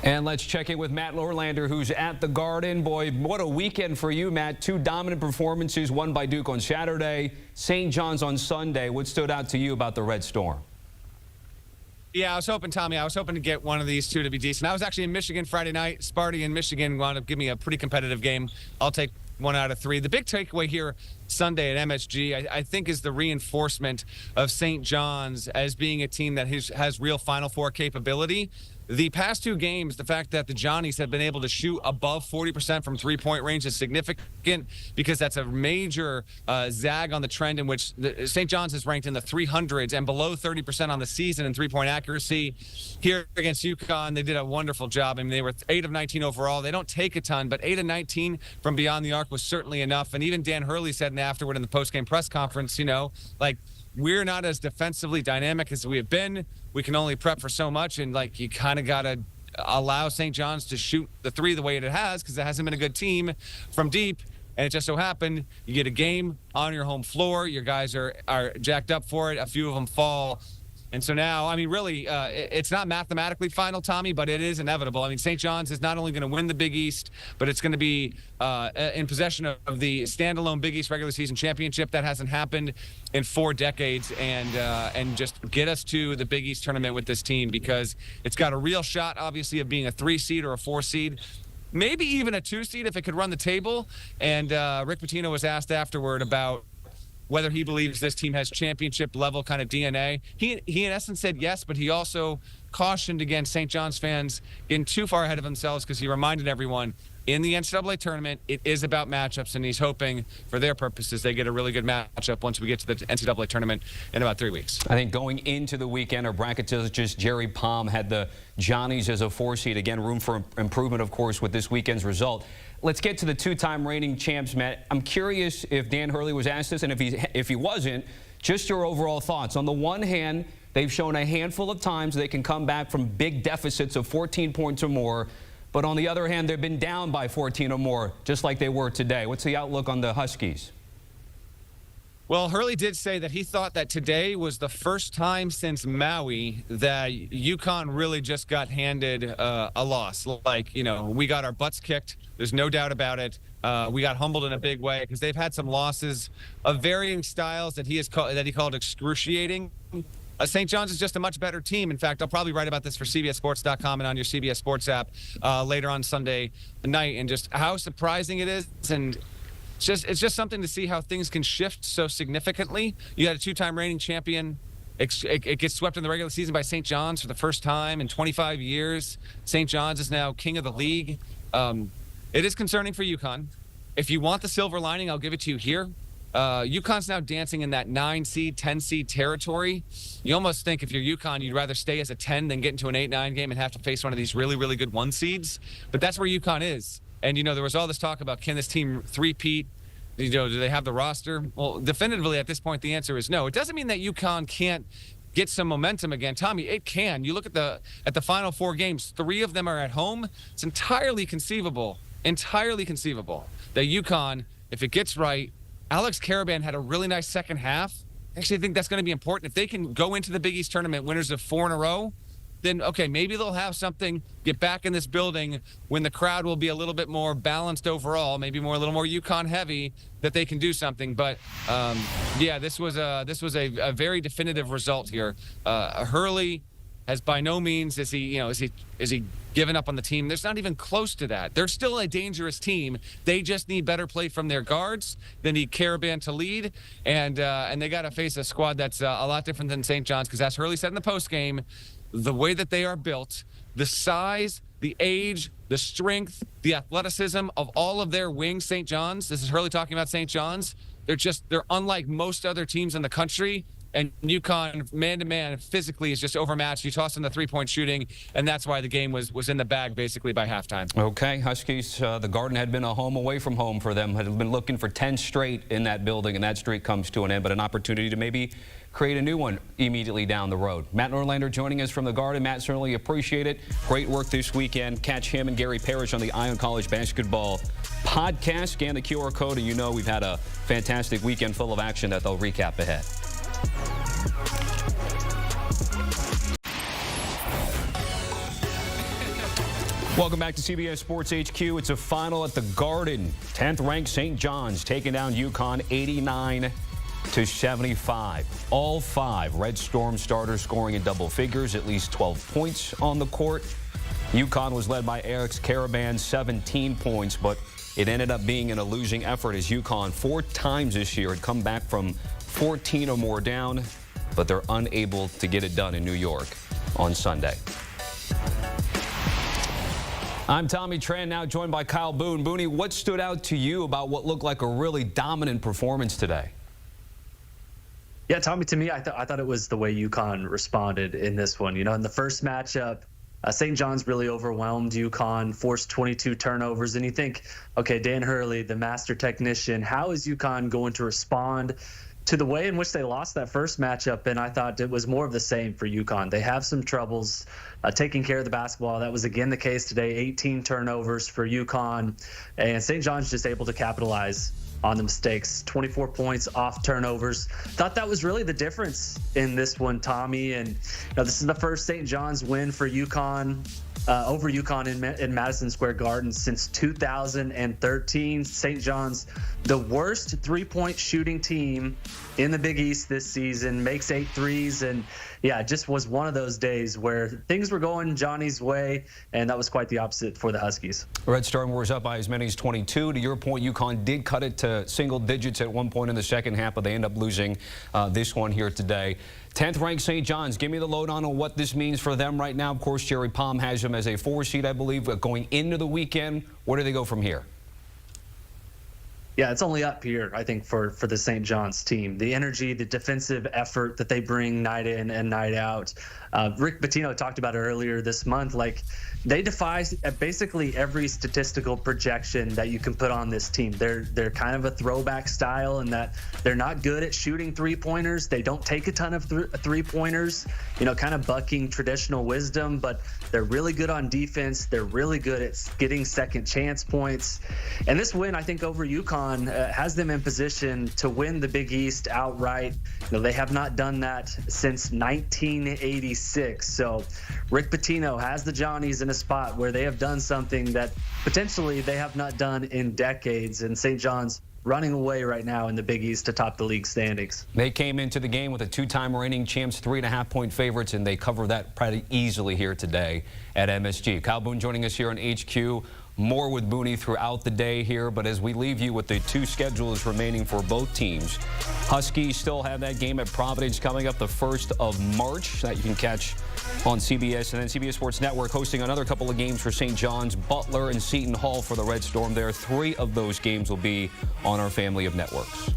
And let's check in with Matt Norlander, who's at the Garden. Boy, what a weekend for you, Matt. Two dominant performances, one by Duke on Saturday, St. John's on Sunday. What stood out to you about the Red Storm? Yeah, I was hoping to get one of these two to be decent. I was actually in Michigan Friday night. Sparty in Michigan wound up giving me a pretty competitive game. I'll take 1 out of 3. The big takeaway here Sunday at MSG, I think, is the reinforcement of St. John's as being a team that has real Final Four capability. The past 2 games, the fact that the Johnnies have been able to shoot above 40% from three-point range is significant because that's a major zag on the trend in which St. John's is ranked in the 300s and below 30% on the season in three-point accuracy. Here against UConn, they did a wonderful job. I mean, they were 8 of 19 overall. They don't take a ton, but 8 of 19 from beyond the arc was certainly enough. And even Dan Hurley said afterward in the post-game press conference, we're not as defensively dynamic as we have been. We can only prep for so much, and you kind of got to allow St. John's to shoot the 3 the way it has, because it hasn't been a good team from deep. And it just so happened you get a game on your home floor. Your guys are jacked up for it. A few of them fall. And so now, I mean, really, it's not mathematically final, Tommy, but it is inevitable. I mean, St. John's is not only going to win the Big East, but it's going to be in possession of the standalone Big East regular season championship. That hasn't happened in 4 decades, and just get us to the Big East tournament with this team, because it's got a real shot, obviously, of being a 3 seed or a 4 seed. Maybe even a 2 seed if it could run the table. And Rick Pitino was asked afterward about whether he believes this team has championship level kind of DNA. He in essence said yes, but he also cautioned against St. John's fans getting too far ahead of themselves, because he reminded everyone in the NCAA tournament, it is about matchups, and he's hoping for their purposes they get a really good matchup once we get to the NCAA tournament in about 3 weeks. I think going into the weekend, our bracketologist Jerry Palm had the Johnnies as a 4 seed. Again, room for improvement, of course, with this weekend's result. Let's get to the 2-time reigning champs, Matt. I'm curious if Dan Hurley was asked this, and if he wasn't, just your overall thoughts. On the one hand, they've shown a handful of times they can come back from big deficits of 14 points or more. But on the other hand, they've been down by 14 or more, just like they were today. What's the outlook on the Huskies? Well, Hurley did say that he thought that today was the first time since Maui that UConn really just got handed a loss. We got our butts kicked. There's no doubt about it. We got humbled in a big way, because they've had some losses of varying styles that he called excruciating. St. John's is just a much better team. In fact, I'll probably write about this for CBSSports.com and on your CBS Sports app later on Sunday night, and just how surprising it is. And it's just something to see how things can shift so significantly. You got a 2-time reigning champion. It gets swept in the regular season by St. John's for the first time in 25 years. St. John's is now king of the league. It is concerning for UConn. If you want the silver lining, I'll give it to you here. UConn's now dancing in that 9 seed, 10 seed territory. You almost think if you're UConn, you'd rather stay as a 10 than get into an 8-9 game and have to face one of these really, really good 1 seeds. But that's where UConn is. And, there was all this talk about, can this team three-peat? Do they have the roster? Well, definitively at this point, the answer is no. It doesn't mean that UConn can't get some momentum again. Tommy, it can. You look at the Final 4 games, 3 of them are at home. It's entirely conceivable that UConn, if it gets right, Alex Karaban had a really nice second half. Actually, I think that's going to be important. If they can go into the Big East tournament winners of 4 in a row, then, okay, maybe they'll have something, get back in this building when the crowd will be a little bit more balanced overall, maybe a little more UConn heavy, that they can do something. But, yeah, this was a very definitive result here. Hurley has by no means is he given up on the team. There's not even close to that. They're still a dangerous team. They just need better play from their guards. They need Karaban to lead, and they got to face a squad that's a lot different than St. John's, because as Hurley said in the postgame, the way that they are built, the size, the age, the strength, the athleticism of all of their wings, St. John's, this is Hurley talking about St. John's, they're unlike most other teams in the country. And UConn, man-to-man, physically is just overmatched. You toss in the 3-point shooting, and that's why the game was in the bag basically by halftime. Okay, Huskies, the Garden had been a home away from home for them. Had been looking for 10 straight in that building, and that streak comes to an end, but an opportunity to maybe create a new one immediately down the road. Matt Norlander joining us from the Garden. Matt, certainly appreciate it. Great work this weekend. Catch him and Gary Parrish on the Ion College Basketball podcast. Scan the QR code, and we've had a fantastic weekend full of action that they'll recap ahead. Welcome back to CBS Sports HQ. It's a final at the Garden. 10th ranked St. John's taking down UConn 89-75. All 5 Red Storm starters scoring in double figures, at least 12 points on the court. UConn was led by Alex Caravan, 17 points, but it ended up being in a losing effort as UConn 4 times this year had come back from 14 or more down, but they're unable to get it done in New York on Sunday. I'm Tommy Tran, now joined by Kyle Boone. Booney, what stood out to you about what looked like a really dominant performance today? Yeah, Tommy, to me, I thought it was the way UConn responded in this one. You know, in the first matchup, St. John's really overwhelmed UConn, forced 22 turnovers. And you think, okay, Dan Hurley, the master technician, how is UConn going to respond to the way in which they lost that first matchup? And I thought it was more of the same for UConn. They have some troubles taking care of the basketball. That was again the case today. 18 turnovers for UConn, and St. John's just able to capitalize on the mistakes. 24 points off turnovers. Thought that was really the difference in this one, Tommy. And this is the first St. John's win for UConn over UConn in Madison Square Garden since 2013. St. John's, the worst three-point shooting team in the Big East this season, makes 8 threes, and yeah, it just was one of those days where things were going Johnny's way, and that was quite the opposite for the Huskies. Red Storm was up by as many as 22. To your point, UConn did cut it to single digits at one point in the second half, but they end up losing this one here today. 10th ranked St. John's, give me the lowdown on what this means for them right now. Of course, Jerry Palm has them as a 4 seed, I believe, but going into the weekend. Where do they go from here? Yeah, it's only up here, I think, for the St. John's team. The energy, the defensive effort that they bring night in and night out. Rick Pitino talked about it earlier this month. Like, they defy basically every statistical projection that you can put on this team. They're kind of a throwback style in that they're not good at shooting three-pointers. They don't take a ton of three-pointers, kind of bucking traditional wisdom, but they're really good on defense. They're really good at getting second chance points. And this win, I think, over UConn has them in position to win the Big East outright. They have not done that since 1986. So Rick Pitino has the Johnnies in a spot where they have done something that potentially they have not done in decades. And St. John's running away right now in the Big East to top the league standings. They came into the game with a 2-time reigning champs, 3.5-point favorites, and they cover that pretty easily here today at MSG. Kyle Boone joining us here on HQ. More with Booney throughout the day here, but as we leave you with the 2 schedules remaining for both teams, Huskies still have that game at Providence coming up the 1st of March that you can catch on CBS, and then CBS Sports Network hosting another couple of games for St. John's, Butler and Seton Hall for the Red Storm there. 3 of those games will be on our family of networks.